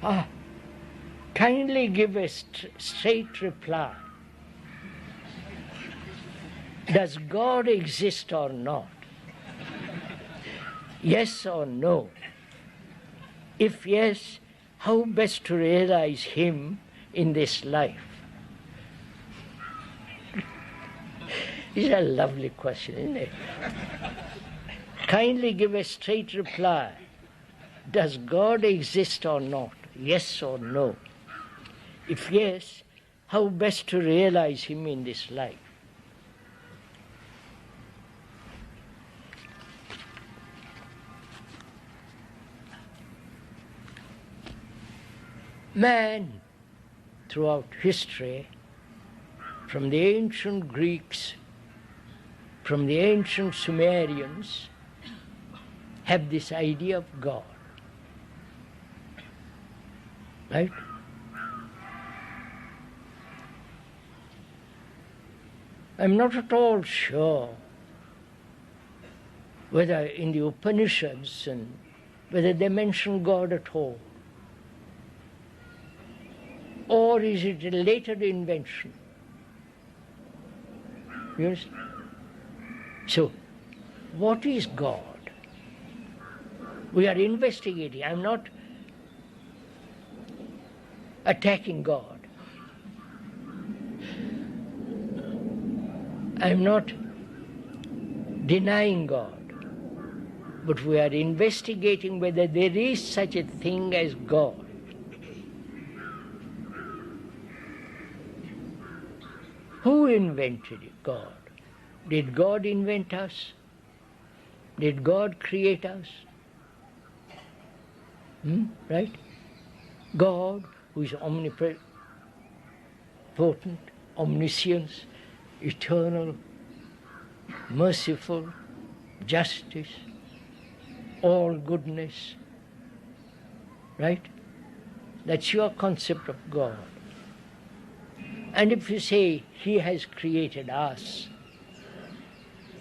Ah, kindly give a straight reply. Does God exist or not? Yes or no? If yes, how best to realize Him in this life? It's a lovely question, isn't it? Kindly give a straight reply. Does God exist or not? Yes or no? If yes, how best to realize Him in this life? Man, throughout history, from the ancient Greeks, from the ancient Sumerians, have this idea of God. Right? I'm not at all sure whether in the Upanishads and whether they mention God at all. Or is it a later invention? Yes? So, what is God? We are investigating. I'm not attacking God. I'm not denying God. But we are investigating whether there is such a thing as God. Who invented God? Did God invent us? Did God create us? Right? God, who is omnipotent, omniscient, eternal, merciful, justice, all goodness. Right? That's your concept of God. And if you say He has created us,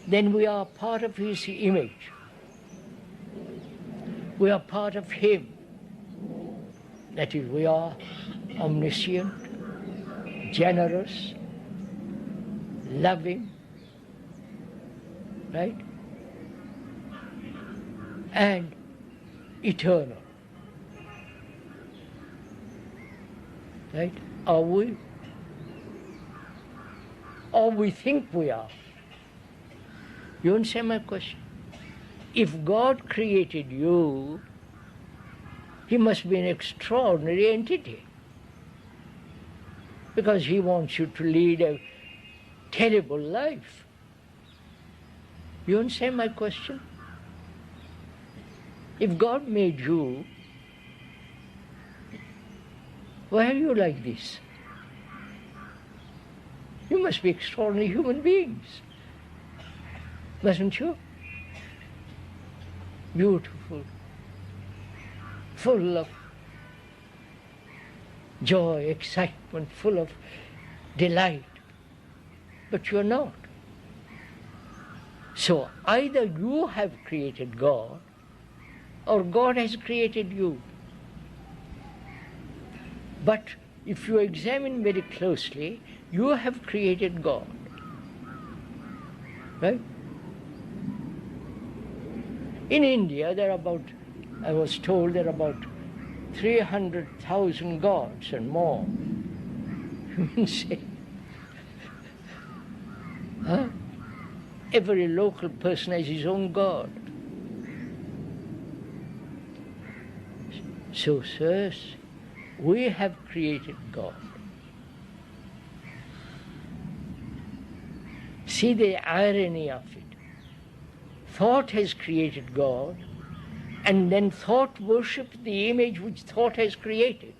then we are part of His image. We are part of Him. That is, we are omniscient, generous, loving, right? And eternal. Right? Are we? Or we think we are. You understand my question? If God created you, He must be an extraordinary entity. Because He wants you to lead a terrible life. You understand my question? If God made you, why are you like this? You must be extraordinary human beings, mustn't you? Beautiful, full of joy, excitement, full of delight. But you're not. So either you have created God or God has created you. But if you examine very closely, you have created God. Right? In India, there are about, I was told, there are about 300,000 gods and more. You say, huh? Every local person has his own God. So, sirs, we have created God. See the irony of it. Thought has created God, and then thought worships the image which thought has created,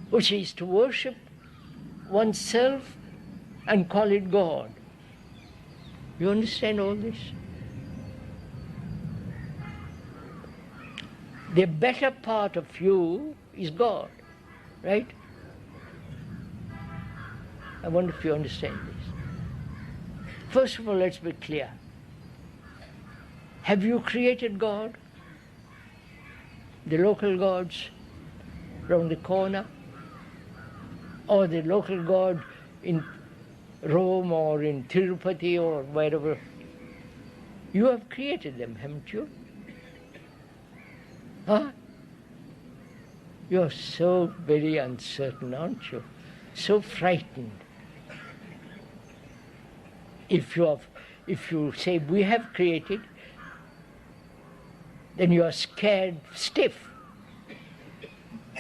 which is to worship oneself and call it God. You understand all this? The better part of you is God, right? I wonder if you understand this. First of all, let's be clear. Have you created God? the local gods round the corner, or the local god in Rome or in Tirupati or wherever. You have created them, haven't you? Huh? You're so very uncertain, aren't you? So frightened. If you say we have created, then you are scared stiff,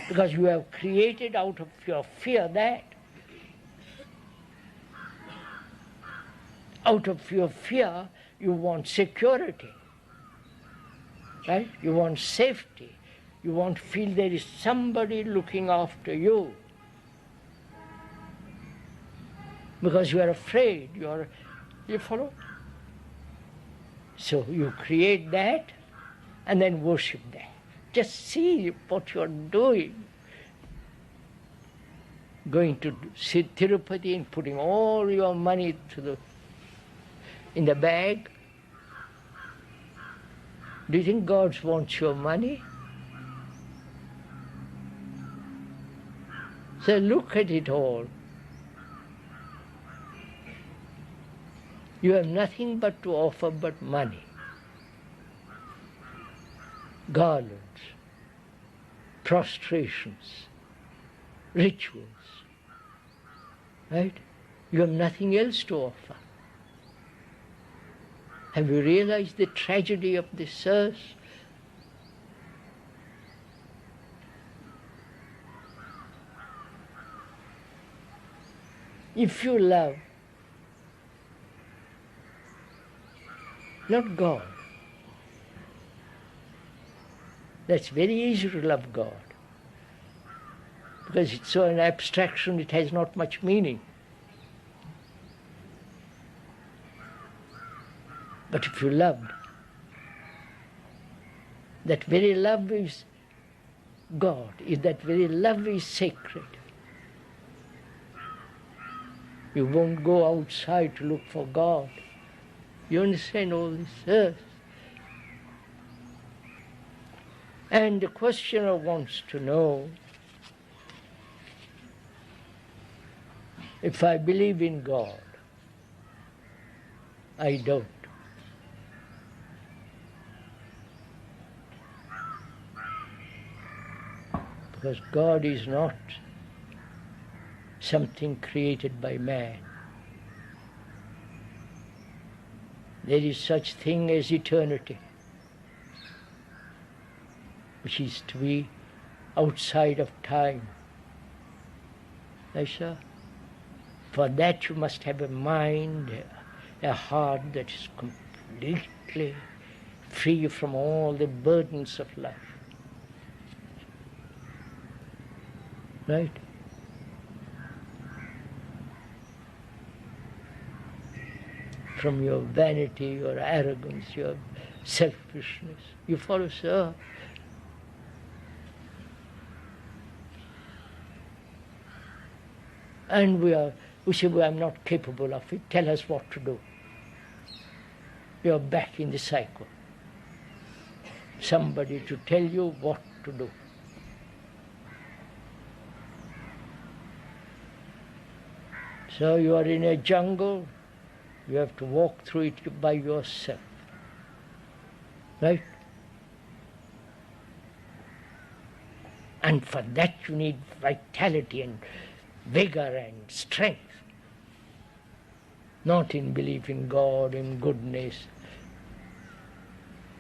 because you have created out of your fear that. Out of your fear, you want security, right? You want safety. You want to feel there is somebody looking after you. Because you are afraid, you follow? So you create that and then worship that. Just see what you are doing. Going to Tirupati and putting all your money in the bag. Do you think God wants your money? So look at it all. You have nothing but to offer but money, garlands, prostrations, rituals, right? You have nothing else to offer. Have you realized the tragedy of this earth? If you love not God, that's very easy to love God, because it's so an abstraction, it has not much meaning. But if you loved, that very love is God, that very love is sacred. You won't go outside to look for God. You understand all this earth. And the questioner wants to know, if I believe in God, I don't. Because God is not something created by man. There is such thing as eternity, which is to be outside of time. Yes, sir. For that you must have a mind, a heart that is completely free from all the burdens of life. Right? From your vanity, your arrogance, your selfishness. You follow, sir? And we say, well, I'm not capable of it. Tell us what to do. You're back in the cycle. Somebody to tell you what to do. So you are in a jungle. You have to walk through it by yourself. Right? And for that you need vitality and vigor and strength. Not in belief in God, in goodness.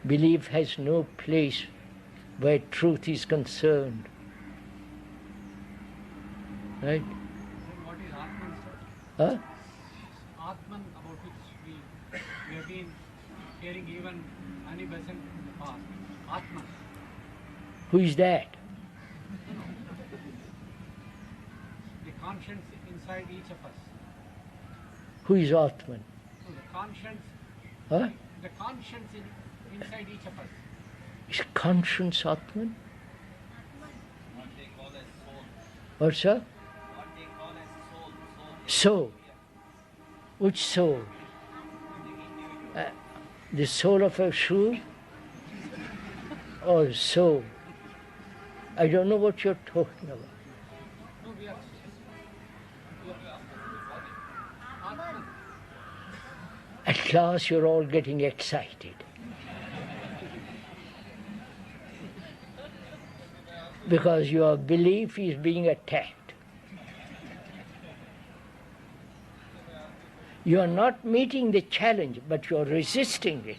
Belief has no place where truth is concerned. Right? What is Atman, sir? Huh? Atman, about which we have been hearing even Annie Besant in the past. Atman. Who is that? The conscience inside each of us. Who is Atman? So the conscience, Huh? the conscience inside each of us. Is conscience Atman? What they call as soul. What, sir? What they call as soul. Soul. Which soul? The soul of a shoe? Or soul? I don't know what you're talking about. No, we are Atman. At last you're all getting excited. Because your belief is being attacked. You are not meeting the challenge, but you are resisting it.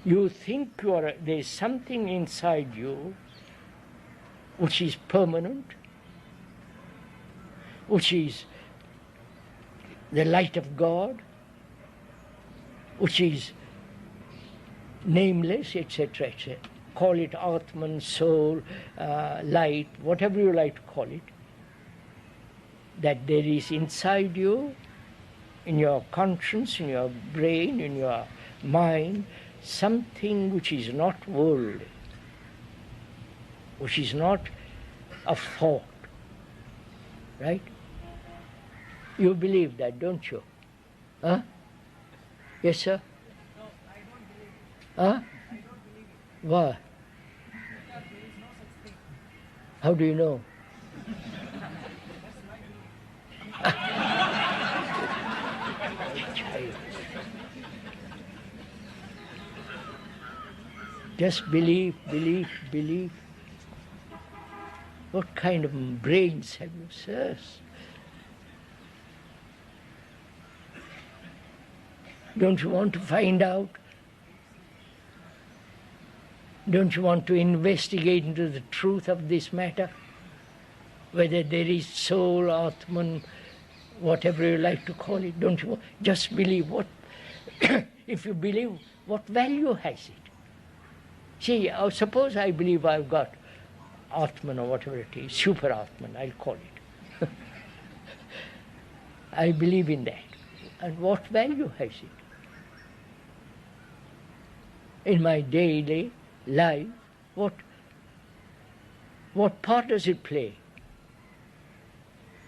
You think there is something inside you which is permanent, which is the light of God, which is nameless, etc., etc. Call it Atman, soul, light, whatever you like to call it. That there is inside you, in your conscience, in your brain, in your mind, something which is not worldly, which is not a thought, right? You believe that, don't you? Huh? Yes, sir? No, I don't believe it. Huh? I don't believe it. Why? Because there is no such thing. How do you know? That's my belief. Just believe, believe, believe. What kind of brains have you, sirs? Don't you want to find out? Don't you want to investigate into the truth of this matter? Whether there is soul, Atman, whatever you like to call it, don't you just believe what? If you believe, what value has it? See, suppose I believe I've got Atman or whatever it is, super Atman, I'll call it. I believe in that. And what value has it? In my daily life, what part does it play?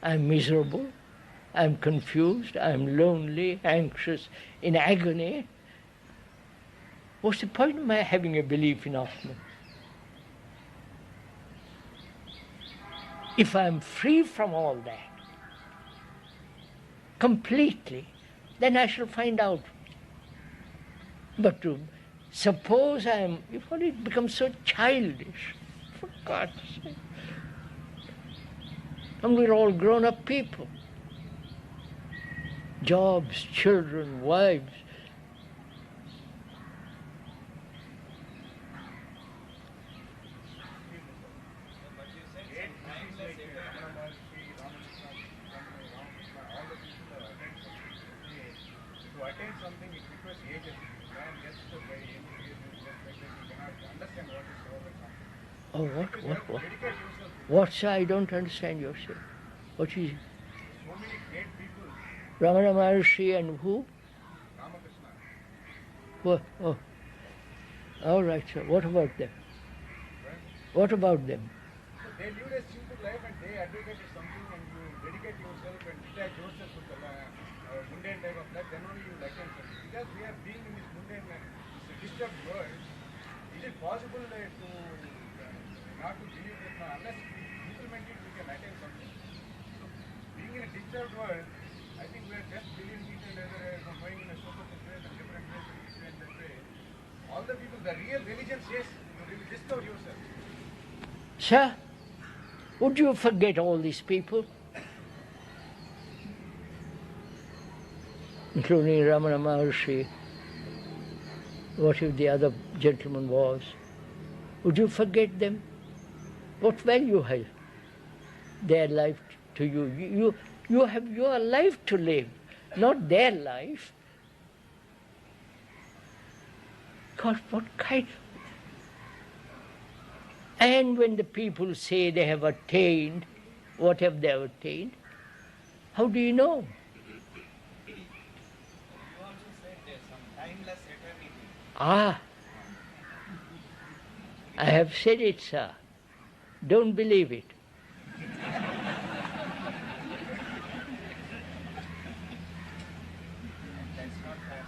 I'm miserable, I'm confused, I'm lonely, anxious, in agony. What's the point of my having a belief in Atman? If I'm free from all that, completely, then I shall find out. But to suppose it becomes so childish, for God's sake. And we're all grown-up people. Jobs, children, wives. But you said some timeless eternal. To attain something, it requires agency. Man gets the way he cannot understand what is soul and something. Oh, what? Dedicate yourself. What's I don't understand yourself. What is So many great people, Ramana Maharshi and who? Ramakrishna, What? Oh. All right, sir. What about them? What about them? they live a simple life and they advocated something and you dedicate yourself and detach yourself from the mundane type of life, then only you will attain something. Because we are being in this mundane, this disturbed world, is it possible to not to believe that unless we implement it, we can attain something? So, being in a disturbed world, I think we are just believing each and other going in a superficial way and different ways and this way and that way. All the people, the real religion says you will discover yourself. Sir, would you forget all these people? Including Ramana Maharshi, what if the other gentleman was? Would you forget them? What value has their life to you? You have your life to live, not their life. God, what kind? And when the people say they have attained, what have they attained? How do you know? You also said there's some timeless eternity. Ah, I have said it, sir. Don't believe it. That's not fair.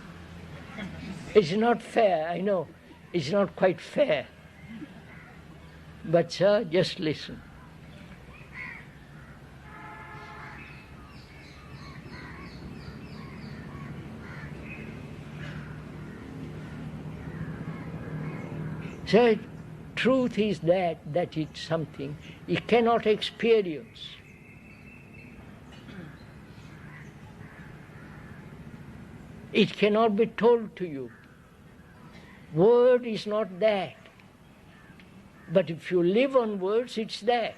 It's not fair, I know. It's not quite fair. But sir, just listen. Sir, truth is that it's something you cannot experience. It cannot be told to you. Word is not that. But if you live on words, it's that.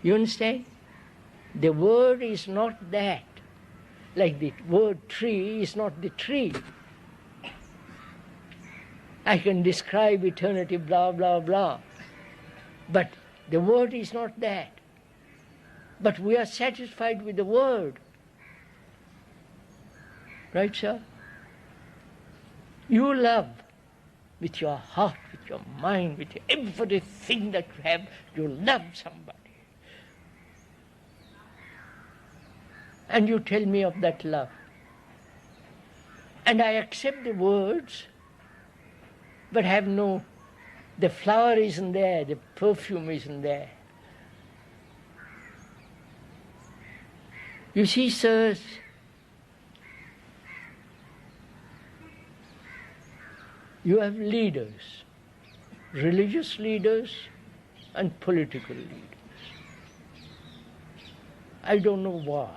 You understand? The word is not that. Like the word tree is not the tree. I can describe eternity, blah, blah, blah. But the word is not that. But we are satisfied with the word. Right, sir? You love with your heart, with your mind, with everything that you have. You love somebody. And you tell me of that love. And I accept the words, but have no, the flower isn't there, the perfume isn't there. You see, sirs, you have leaders, religious leaders and political leaders. I don't know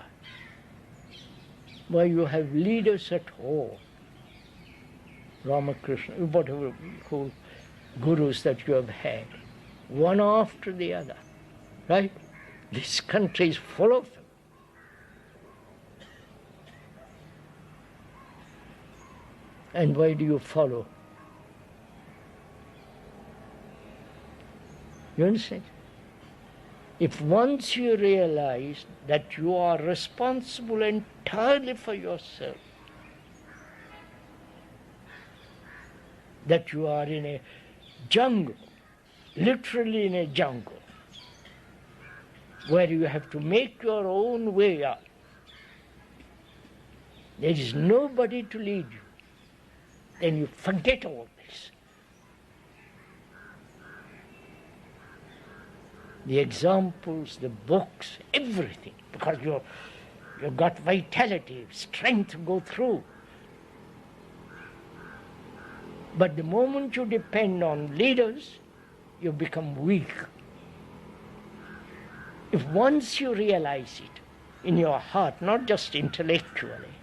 why you have leaders at all. Ramakrishna, whatever whole gurus that you have had, one after the other, right? This country is full of them. And why do you follow? You understand? If once you realize that you are responsible entirely for yourself, that you are in a jungle, literally in a jungle, where you have to make your own way out. There is nobody to lead you. Then you forget all this. The examples, the books, everything, because you've got vitality, strength to go through. But the moment you depend on leaders, you become weak. If once you realize it in your heart, not just intellectually,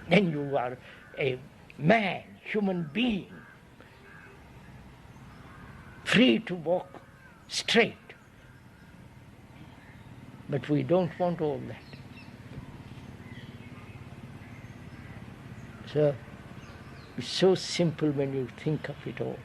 then you are a man, human being, free to walk straight. But we don't want all that. So, it's so simple when you think of it all.